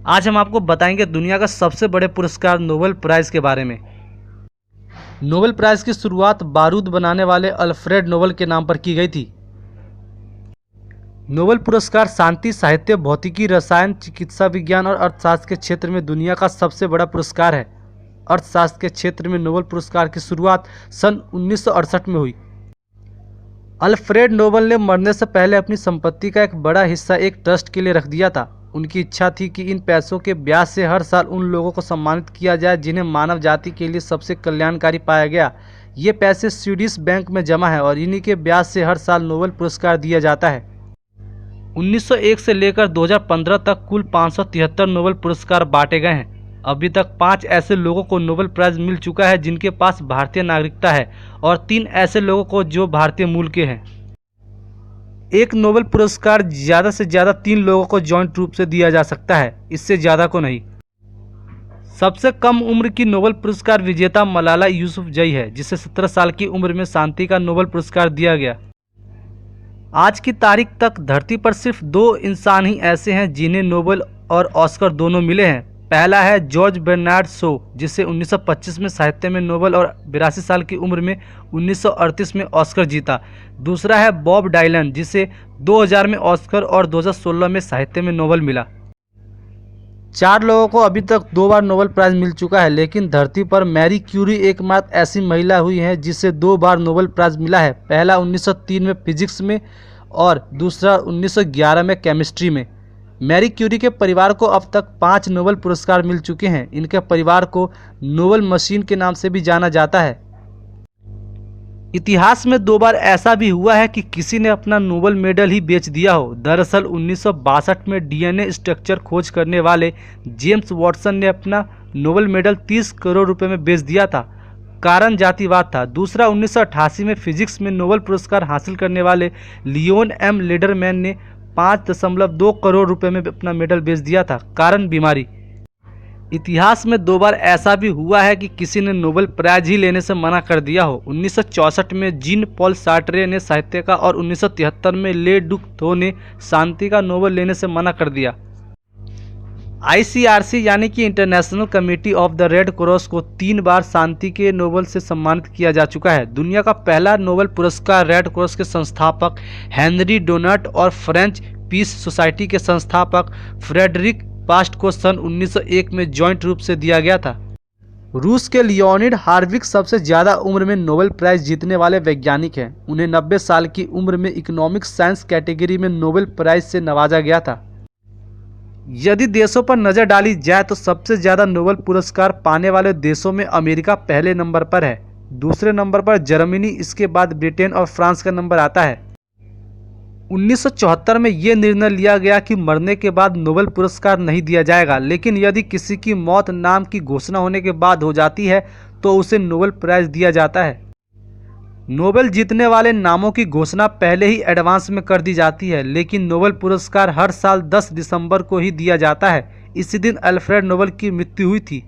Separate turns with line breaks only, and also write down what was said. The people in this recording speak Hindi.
आज हम आपको बताएंगे दुनिया का सबसे बड़े पुरस्कार नोबेल प्राइज़ के बारे में। नोबेल प्राइज़ की शुरुआत बारूद बनाने वाले अल्फ्रेड नोबेल के नाम पर की गई थी। नोबेल पुरस्कार शांति, साहित्य, भौतिकी, रसायन, चिकित्सा विज्ञान और अर्थशास्त्र के क्षेत्र में दुनिया का सबसे बड़ा पुरस्कार है। अर्थशास्त्र के क्षेत्र में नोबेल पुरस्कार की शुरुआत सन 1968 में हुई। अल्फ्रेड नोबेल ने मरने से पहले अपनी संपत्ति का एक बड़ा हिस्सा एक ट्रस्ट के लिए रख दिया था। उनकी इच्छा थी कि इन पैसों के ब्याज से हर साल उन लोगों को सम्मानित किया जाए जिन्हें मानव जाति के लिए सबसे कल्याणकारी पाया गया। ये पैसे स्वीडिश बैंक में जमा है और इन्हीं के ब्याज से हर साल नोबेल पुरस्कार दिया जाता है। 1901 से लेकर 2015 तक कुल 573 नोबेल पुरस्कार बांटे गए हैं। अभी तक 5 ऐसे लोगों को नोबेल प्राइज़ मिल चुका है जिनके पास भारतीय नागरिकता है और 3 ऐसे लोगों को जो भारतीय मूल के हैं। एक नोबेल पुरस्कार ज़्यादा से ज़्यादा 3 लोगों को जॉइंट रूप से दिया जा सकता है, इससे ज़्यादा को नहीं। सबसे कम उम्र की नोबेल पुरस्कार विजेता मलाला यूसुफजई है, जिसे 17 साल की उम्र में शांति का नोबेल पुरस्कार दिया गया। आज की तारीख तक धरती पर सिर्फ 2 इंसान ही ऐसे हैं जिन्हें नोबेल और ऑस्कर दोनों मिले हैं। पहला है जॉर्ज बर्नार्ड शो, जिसे 1925 में साहित्य में नोबेल और 82 साल की उम्र में 1938 में ऑस्कर जीता। दूसरा है बॉब डायलन, जिसे 2000 में ऑस्कर और 2016 में साहित्य में नोबेल मिला। 4 लोगों को अभी तक 2 बार नोबेल प्राइज़ मिल चुका है, लेकिन धरती पर मैरी क्यूरी एकमात्र ऐसी महिला हुई है जिसे 2 बार नोबेल प्राइज़ मिला है। पहला 1903 में फिजिक्स में और दूसरा 1911 में केमिस्ट्री में। मैरी क्यूरी के परिवार को अब तक 5 नोबेल पुरस्कार मिल चुके हैं। इनके परिवार को नोबेल मशीन के नाम से भी जाना जाता है। इतिहास में 2 बार ऐसा भी हुआ है कि किसी ने अपना नोबेल मेडल ही बेच दिया हो। दरअसल 1962 में डीएनए स्ट्रक्चर खोज करने वाले जेम्स वॉटसन ने अपना नोबेल मेडल 30 करोड़ रुपए में बेच दिया था। कारण जातिवाद था। दूसरा 1988 में फिजिक्स में नोबेल पुरस्कार हासिल करने वाले लियोन एम लेडरमैन ने 5.2 करोड़ रुपए में अपना मेडल बेच दिया था। कारण बीमारी। इतिहास में 2 बार ऐसा भी हुआ है कि किसी ने नोबेल प्राइज ही लेने से मना कर दिया हो। 1964 में जीन पॉल सार्त्रे ने साहित्य का और 1973 में ले डुक थो ने शांति का नोबेल लेने से मना कर दिया। ICRC यानी कि international committee of the red cross को 3 बार शांति के नोबेल से सम्मानित किया जा चुका है। दुनिया का पहला नोबेल पुरस्कार रेड क्रॉस के संस्थापक हेनरी डोनट और फ्रेंच पीस सोसाइटी के संस्थापक फ्रेडरिक पास्ट को सन 1901 में जॉइंट रूप से दिया गया था। रूस के लियोनिड हार्विक सबसे ज़्यादा उम्र में नोबेल प्राइज़ जीतने वाले वैज्ञानिक हैं। उन्हें 90 साल की उम्र में इकोनॉमिक साइंस कैटेगरी में नोबेल प्राइज़ से नवाजा गया था। यदि देशों पर नज़र डाली जाए तो सबसे ज़्यादा नोबेल पुरस्कार पाने वाले देशों में अमेरिका पहले नंबर पर है। दूसरे नंबर पर जर्मनी, इसके बाद ब्रिटेन और फ्रांस का नंबर आता है। 1974 में ये निर्णय लिया गया कि मरने के बाद नोबेल पुरस्कार नहीं दिया जाएगा, लेकिन यदि किसी की मौत नाम की घोषणा होने के बाद हो जाती है तो उसे नोबेल प्राइज़ दिया जाता है। नोबेल जीतने वाले नामों की घोषणा पहले ही एडवांस में कर दी जाती है, लेकिन नोबेल पुरस्कार हर साल 10 दिसंबर को ही दिया जाता है। इसी दिन अल्फ्रेड नोबेल की मृत्यु हुई थी।